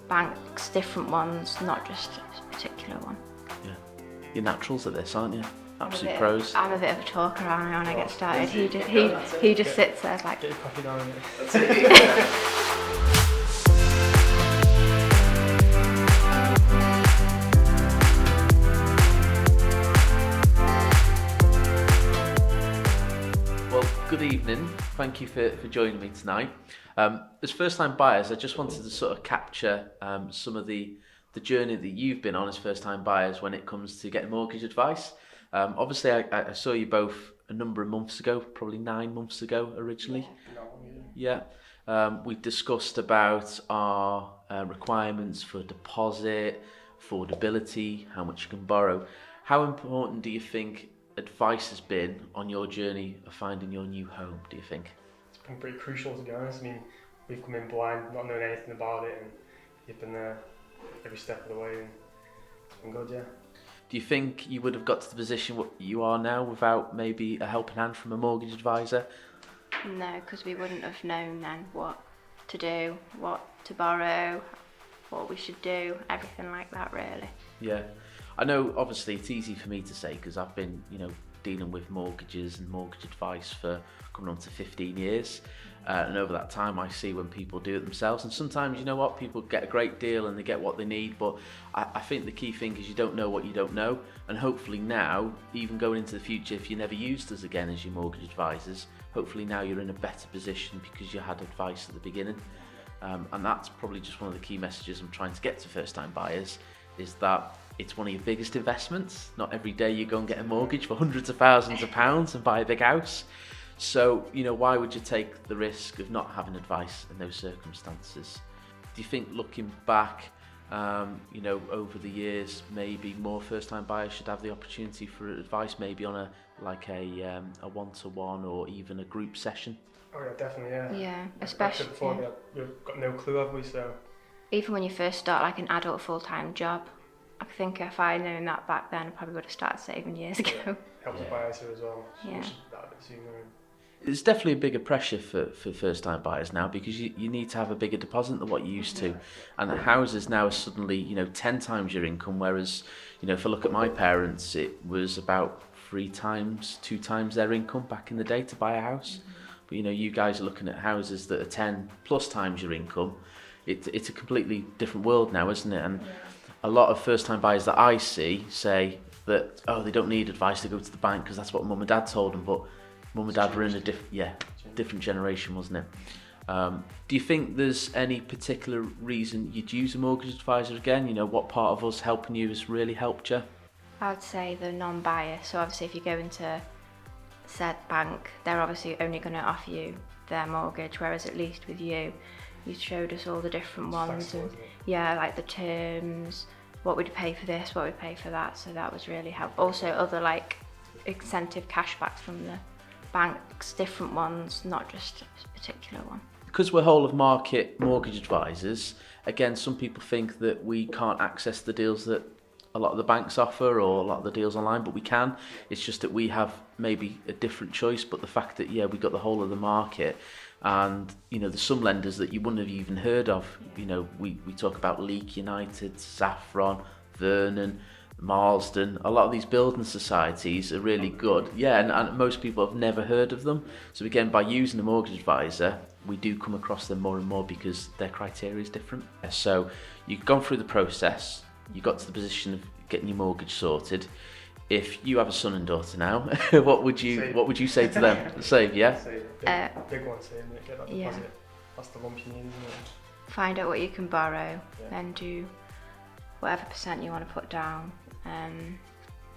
banks, different ones, not just a particular one. Yeah. You're naturals at this, aren't you? Absolute I'm pros. I'm a bit of a talker, aren't I, when I get started. He just sits there like... Get your coffee down. That's it. Well, good evening. Thank you for joining me tonight. As first-time buyers, I just wanted to sort of capture some of the journey that you've been on as first-time buyers when it comes to getting mortgage advice. Obviously, I saw you both a number of months ago, probably 9 months ago originally. Yeah. We discussed about our requirements for deposit, affordability, how much you can borrow. How important do you think advice has been on your journey of finding your new home, do you think? It's been pretty crucial, to be honest. I mean, we've come in blind, not knowing anything about it, and you've been there every step of the way, and it's been good, yeah. Do you think you would have got to the position what you are now without maybe a helping hand from a mortgage advisor? No, because we wouldn't have known then what to do, what to borrow, what we should do, everything like that, really. Yeah. I know obviously it's easy for me to say because I've been, dealing with mortgages and mortgage advice for coming on to 15 years. And over that time I see when people do it themselves, and sometimes, people get a great deal and they get what they need, but I think the key thing is you don't know what you don't know, and hopefully now, even going into the future, if you never used us again as your mortgage advisors, hopefully now you're in a better position because you had advice at the beginning. And that's probably just one of the key messages I'm trying to get to first time buyers, is that it's one of your biggest investments. Not every day you go and get a mortgage for hundreds of thousands of pounds and buy a big house. So, why would you take the risk of not having advice in those circumstances? Do you think looking back, over the years, maybe more first-time buyers should have the opportunity for advice, maybe on a one-to-one or even a group session? Oh yeah, definitely, yeah. Yeah, Like I especially... said before, we've got no clue, have we, so... Even when you first start like an adult full-time job, I think if I'd known that back then, I probably would have started saving years ago. Helps you buy ISA as well. Yeah. We should that a bit sooner. There's definitely a bigger pressure for first-time buyers now because you need to have a bigger deposit than what you used to. And the houses now are suddenly, 10 times your income, whereas, if I look at my parents, it was about 2 times their income back in the day to buy a house. But, you guys are looking at houses that are 10 plus times your income. It's a completely different world now, isn't it? And a lot of first-time buyers that I see say that, they don't need advice to go to the bank because that's what mum and dad told them, but mum and dad were in a different generation, wasn't it? Do you think there's any particular reason you'd use a mortgage advisor again? What part of us helping you has really helped you? I'd say the non-buyer. So obviously if you go into said bank, they're obviously only going to offer you their mortgage, whereas at least with you showed us all the different ones, and like the terms, what we'd pay for this, what we'd pay for that, so that was really helpful. Also other like incentive cashbacks from the banks, different ones, not just a particular one. Because we're whole of market mortgage advisors, again, some people think that we can't access the deals that a lot of the banks offer or a lot of the deals online, but we can. It's just that we have maybe a different choice, but the fact that, we've got the whole of the market, and, there's some lenders that you wouldn't have even heard of. We talk about Leek United, Saffron, Vernon, Marsden. A lot of these building societies are really good. And most people have never heard of them. So again, by using a mortgage advisor, we do come across them more and more because their criteria is different. So you've gone through the process, you got to the position of getting your mortgage sorted. If you have a son and daughter now, what would you say to them? Save, yeah? Save, big one, save, get that deposit. That's the lump you need, isn't it? Find out what you can borrow, then do whatever percent you want to put down.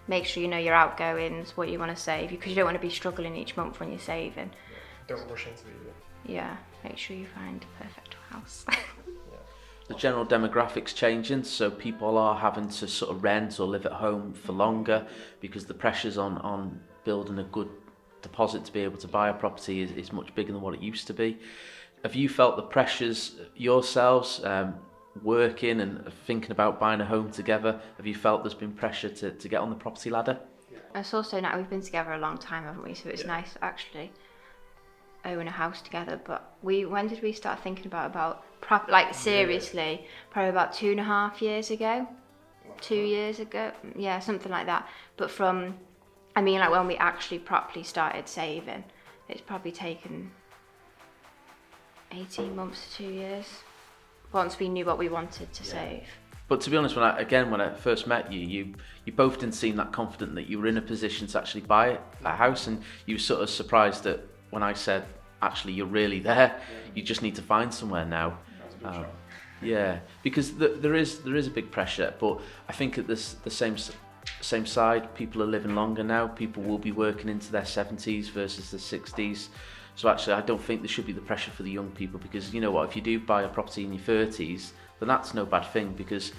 Make sure you know your outgoings, what you want to save, because you don't want to be struggling each month when you're saving. Don't rush into it. Yeah, make sure you find a perfect house. The general demographics changing, so people are having to sort of rent or live at home for longer because the pressures on building a good deposit to be able to buy a property is much bigger than what it used to be. Have you felt the pressures yourselves, working and thinking about buying a home together? Have you felt there's been pressure to get on the property ladder? It's also now we've been together a long time, haven't we? So it's nice actually own a house together. But when did we start thinking about seriously? Probably about 2.5 years ago. 2 years ago, yeah, something like that. But when we actually properly started saving, it's probably taken 18 months to 2 years once we knew what we wanted to save. But to be honest, when I first met you both didn't seem that confident that you were in a position to actually buy a house, and you were sort of surprised that when I said, actually, you're really there. You just need to find somewhere now. Because there is a big pressure, but I think at the same side, people are living longer now. People will be working into their 70s versus their 60s. So actually, I don't think there should be the pressure for the young people, because you know what, if you do buy a property in your 30s, then that's no bad thing, because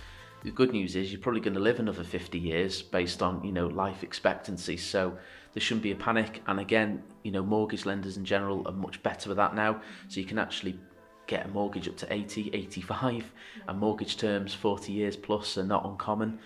the good news is you're probably going to live another 50 years based on, you know, life expectancy. So there shouldn't be a panic. And again, you know, mortgage lenders in general are much better with that now. So you can actually get a mortgage up to 80, 85, and mortgage terms 40 years plus are not uncommon.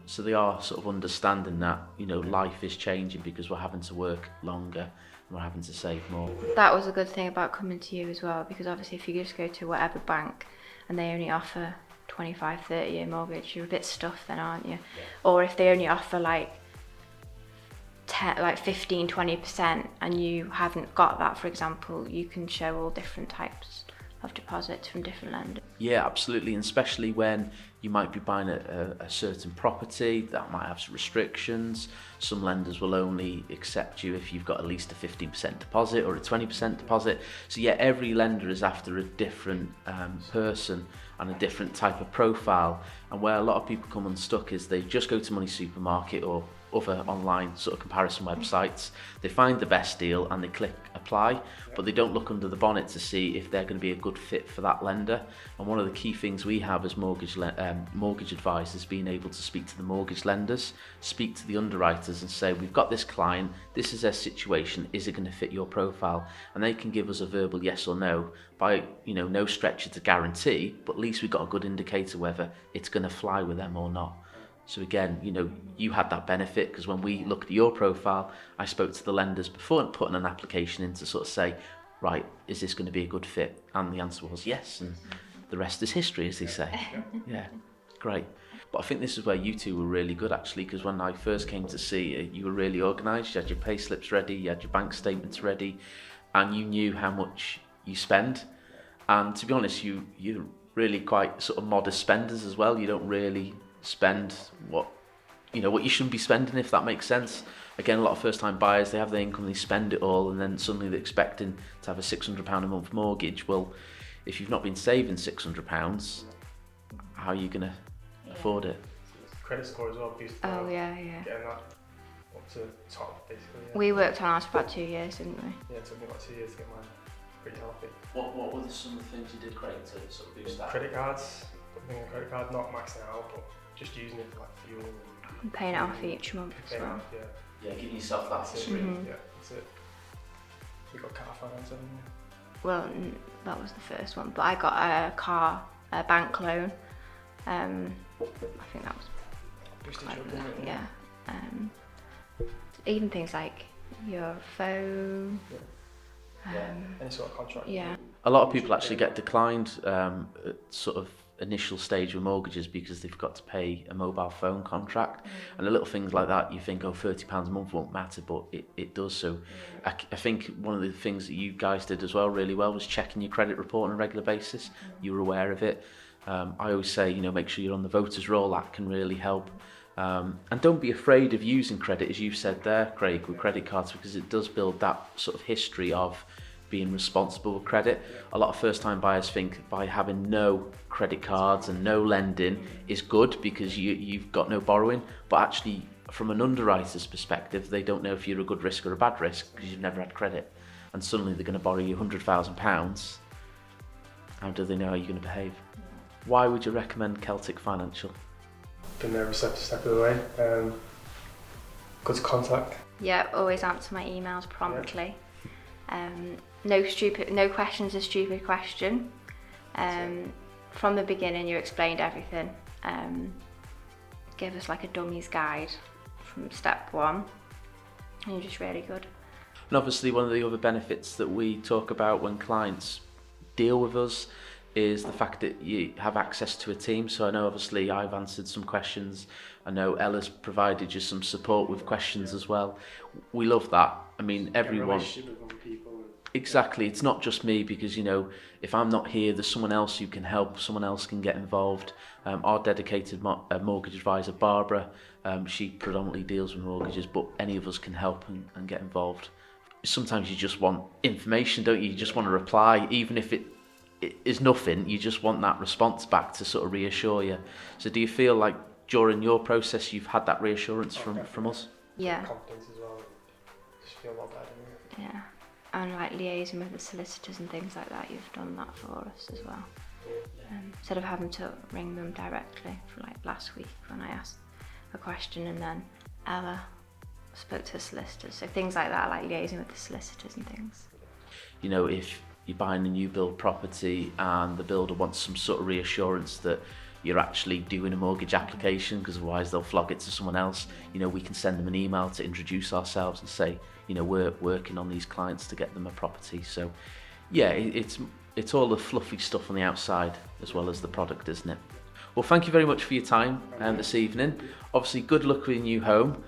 So they are sort of understanding that, you know, life is changing because we're having to work longer and we're having to save more. That was a good thing about coming to you as well, because obviously if you just go to whatever bank and they only offer 25, 30 year mortgage, you're a bit stuffed then, aren't you? Yeah. Or if they only offer like 15, 20% and you haven't got that, for example, you can show all different types of deposits from different lenders. Yeah, absolutely, and especially when you might be buying a certain property that might have some restrictions. Some lenders will only accept you if you've got at least a 15% deposit or a 20% deposit. So yeah, every lender is after a different person and a different type of profile. And where a lot of people come unstuck is they just go to Money Supermarket or other online sort of comparison websites. They find the best deal and they click apply, but they don't look under the bonnet to see if they're going to be a good fit for that lender. And one of the key things we have as mortgage advisors, being able to speak to the mortgage lenders, speak to the underwriters and say, we've got this client, this is their situation, is it going to fit your profile? And they can give us a verbal yes or no by, you know, no stretch to guarantee, but at least we've got a good indicator whether it's going to fly with them or not. So again, you know, you had that benefit because when we looked at your profile, I spoke to the lenders before putting an application in to sort of say, right, is this going to be a good fit? And the answer was yes, and the rest is history, as they say. Yeah, great. But I think this is where you two were really good, actually, because when I first came to see you, you were really organised. You had your pay slips ready, you had your bank statements ready, and you knew how much you spend. And to be honest, you're really quite sort of modest spenders as well. You don't really spend what you shouldn't be spending, if that makes sense. Again, a lot of first-time buyers, they have their income, they spend it all, and then suddenly they're expecting to have a £600 a month mortgage. Well, if you've not been saving £600, how are you going to afford it? Credit score as well. Getting that up to the top, basically. Yeah. We worked on ours for about 2 years, didn't we? Yeah, it took me about 2 years to get mine pretty healthy. What were some of the things you did, Craig, to sort of boost that? Credit cards, putting in a credit card, not maxing out, but just using it for like fuel. And paying it off each month as well. Yeah, giving yourself that history. Yeah, that's it. You got car finance, haven't you? Well, that was the first one, but I got a bank loan. I think that was Boosted quite your good, income, yeah. Even things like your phone. Any sort of contract. Yeah. A lot of people actually get declined at sort of initial stage with mortgages because they've got to pay a mobile phone contract, and the little things like that, you think, oh, £30 a month won't matter, but it does. So I think one of the things that you guys did as well really well was checking your credit report on a regular basis. You were aware of it. I always say, you know, make sure you're on the voters roll. That can really help. And don't be afraid of using credit, as you've said there, Craig, with credit cards, because it does build that sort of history of being responsible with credit. A lot of first-time buyers think by having no credit cards and no lending is good because you've got no borrowing, but actually from an underwriter's perspective, they don't know if you're a good risk or a bad risk because you've never had credit, and suddenly they're going to borrow you £100,000. How do they know how you're going to behave? Why would you recommend Celtic Financial? Been there every step of the way. Good contact. Yeah, always answer my emails promptly. No question's a stupid question. From the beginning, you explained everything. Give us like a dummy's guide from step one, and you're just really good. And obviously one of the other benefits that we talk about when clients deal with us is the fact that you have access to a team. So I know obviously I've answered some questions. I know Ella's provided you some support with questions as well. We love that. I mean, everyone... Exactly. It's not just me, because, you know, if I'm not here, there's someone else who can help, someone else can get involved. Our dedicated mortgage advisor, Barbara, she predominantly deals with mortgages, but any of us can help and get involved. Sometimes you just want information, don't you? You just want to reply, even if it is nothing, you just want that response back to sort of reassure you. So do you feel like during your process you've had that reassurance from us? Yeah. Confidence as well. Just feel a lot better. Yeah. And like liaising with the solicitors and things like that, you've done that for us as well. Instead of having to ring them directly, for like last week when I asked a question and then Ella spoke to the solicitors. So things like that, like liaising with the solicitors and things. You know, if you're buying a new build property and the builder wants some sort of reassurance that you're actually doing a mortgage application, because otherwise they'll flog it to someone else, you know, we can send them an email to introduce ourselves and say, you know, we're working on these clients to get them a property. So yeah, it's all the fluffy stuff on the outside as well as the product, isn't it? Well, thank you very much for your time this evening. Obviously, good luck with your new home.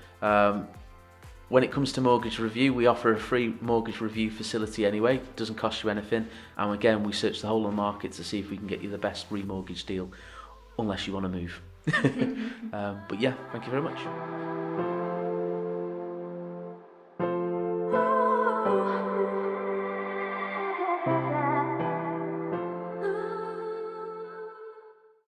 When it comes to mortgage review, we offer a free mortgage review facility anyway. It doesn't cost you anything. And again, we search the whole of the market to see if we can get you the best remortgage deal, unless you want to move. But yeah, thank you very much.